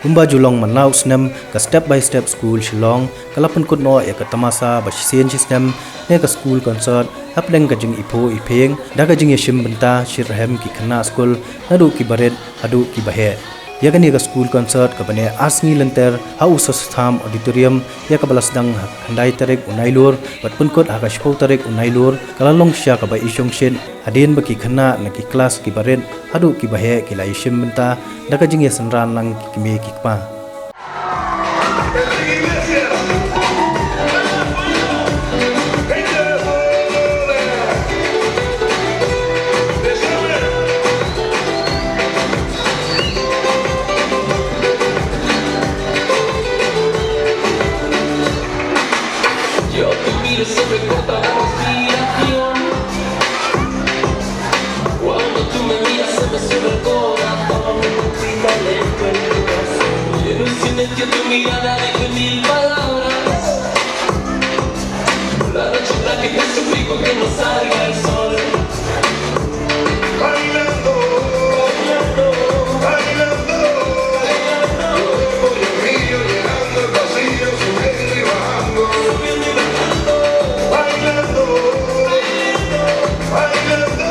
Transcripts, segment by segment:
Umba julong manau snem ka step by step school Shillong kalapun kut no eka tamasa ba sien system ne ka school concert hapleng ka jing ipo ipeng daga jing yeshim benta shirhem ki khana school nadu ki baret adu ki bahe yakani ka school concert ka bane asngi lenter hau sastham auditorium ya ka balasdang handai tarek unailur patpun kot akashpau tarek unailur kalalong sya ka ba isong shin adin ba ki khana na ki class ki baret adu ki bahe ki la yeshim benta daga jing yasanran lang ki me ki pa Se me corta la respiración. Cuando tú me miras se me sube el corazón. Grita lento el corazón. Y en un silencio tu mirada dice mil palabras. La noche en la que te suplico que no salga el sol. Bailando, bailando, bailando, bailando. Por el río llegando al vacío, subiendo y bajando. Subiendo y bajando. Bailando, bailando,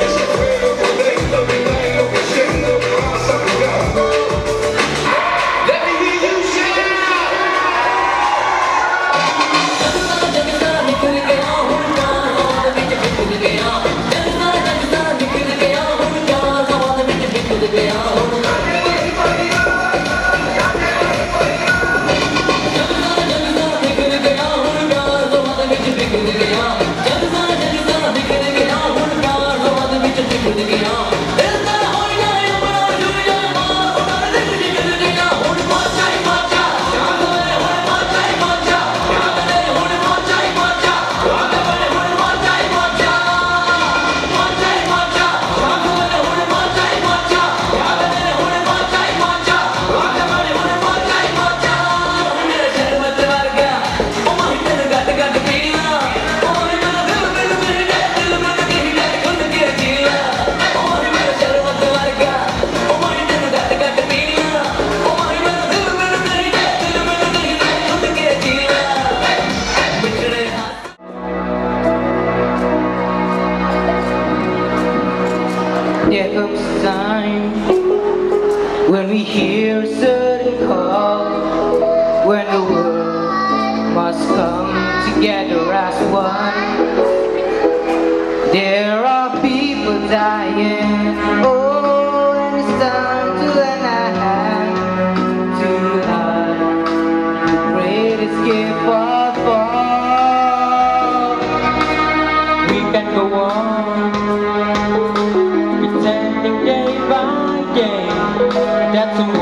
ese fuego por dentro me está enloqueciendo, me vas arrugando. Let me hear you shout. There comes a time when we hear a certain call, when the world must come together as one. There are people dying, oh, and it's time to lend a hand to life, the greatest gift of all. We can go on pretending day by day that tomorrow